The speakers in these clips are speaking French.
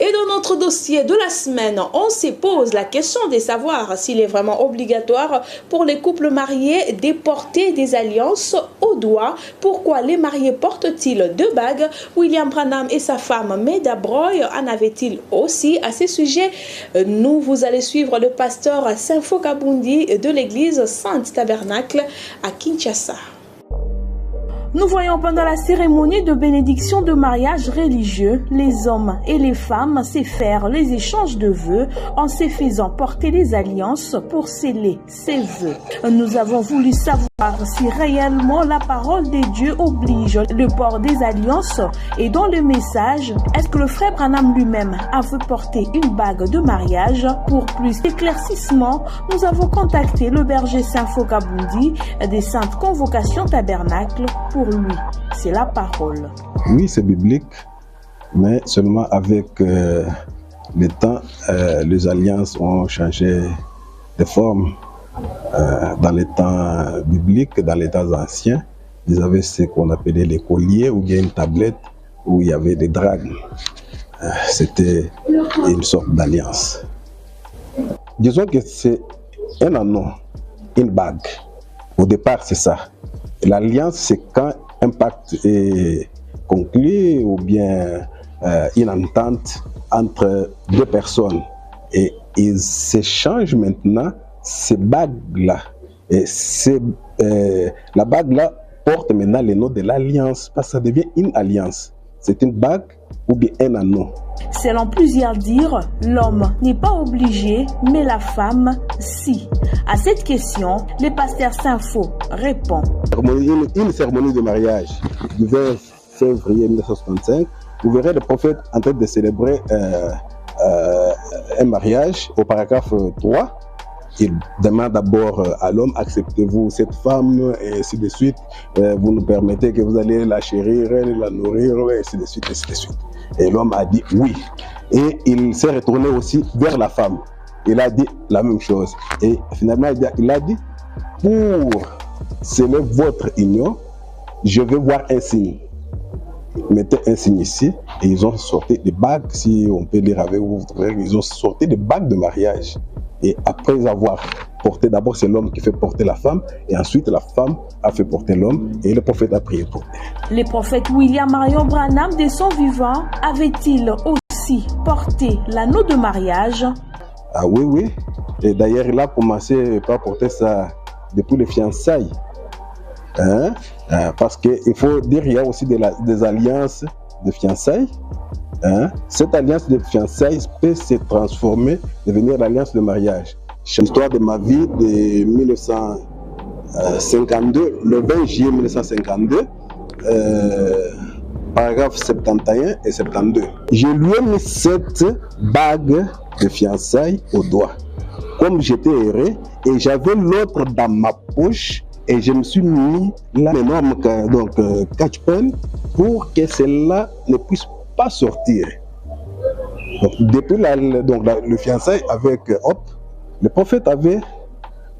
Et dans notre dossier de la semaine, on se pose la question de savoir s'il est vraiment obligatoire pour les couples mariés de porter des alliances au doigt. Pourquoi les mariés portent-ils deux bagues? William Branham et sa femme Meda Broy en avaient-ils aussi? À ce sujet, vous allez suivre le pasteur Saint-Fo Kabundi de l'église Sainte Tabernacle à Kinshasa. Nous voyons pendant la cérémonie de bénédiction de mariage religieux, les hommes et les femmes se faire les échanges de vœux en se faisant porter les alliances pour sceller ces vœux. Nous avons voulu savoir si réellement la parole de Dieu oblige le port des alliances et dans le message, est-ce que le frère Branham lui-même a fait porter une bague de mariage? Pour plus d'éclaircissement, nous avons contacté le berger Saint-Fo Kabundi des Saintes Convocations Tabernacle. Pour lui, c'est la parole. Oui, c'est biblique, mais seulement avec le temps, les alliances ont changé de forme. Dans les temps bibliques, dans les temps anciens, ils avaient ce qu'on appelait les colliers ou bien une tablette où il y avait des dragnes. C'était une sorte d'alliance. Disons que c'est un anneau, une bague. Au départ, c'est ça. L'alliance, c'est quand un pacte est conclu ou bien une entente entre deux personnes. Et ils s'échangent maintenant ces bagues-là. Et la bague-là porte maintenant le nom de l'alliance, parce que ça devient une alliance. C'est une bague ou bien un anneau. Selon plusieurs dires, l'homme n'est pas obligé, mais la femme, si. À cette question, le pasteur Saint-Fo répond. Une cérémonie de mariage du 20 février 1965, vous verrez le prophète en train de célébrer un mariage au paragraphe 3. Il demande d'abord à l'homme, acceptez-vous cette femme, et ainsi de suite. Vous nous permettez que vous allez la chérir, la nourrir, et ainsi de suite, ainsi de suite. Et l'homme a dit oui. Et il s'est retourné aussi vers la femme. Il a dit la même chose. Et finalement, il a dit, pour sceller votre union, je vais voir un signe. Mettez un signe ici. Et ils ont sorti des bagues, si on peut dire avec vous, ils ont sorti des bagues de mariage. Et après avoir porté, d'abord c'est l'homme qui fait porter la femme, et ensuite la femme a fait porter l'homme, et le prophète a prié pour elle. Les prophètes William Marion Branham, de son vivant, avait-il aussi porté l'anneau de mariage? Ah oui, oui. Et d'ailleurs, il a commencé par porter ça depuis les fiançailles. Parce qu'il faut dire qu'il y a aussi des alliances de fiançailles. Cette alliance de fiançailles peut se transformer, devenir l'alliance de mariage. L'histoire de ma vie de 1952, le 20 juillet 1952, paragraphe 71 et 72. Je lui ai mis cette bague de fiançailles au doigt. Comme j'étais heureux et j'avais l'autre dans ma poche, et je me suis mis là l'énorme catch pen pour que celle-là ne puisse pas sortir. Donc, depuis le fiançailles avec Hop, le prophète avait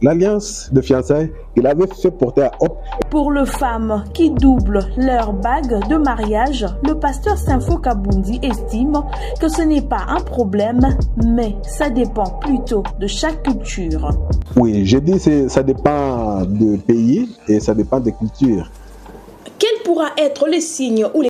l'alliance de fiançailles qu'il avait fait porter à Hop. Pour les femmes qui doublent leur bague de mariage, le pasteur Saint-Fo Kabundi estime que ce n'est pas un problème, mais ça dépend plutôt de chaque culture. Oui, je dis que ça dépend du pays et ça dépend des cultures. Quel pourra être le signe ou les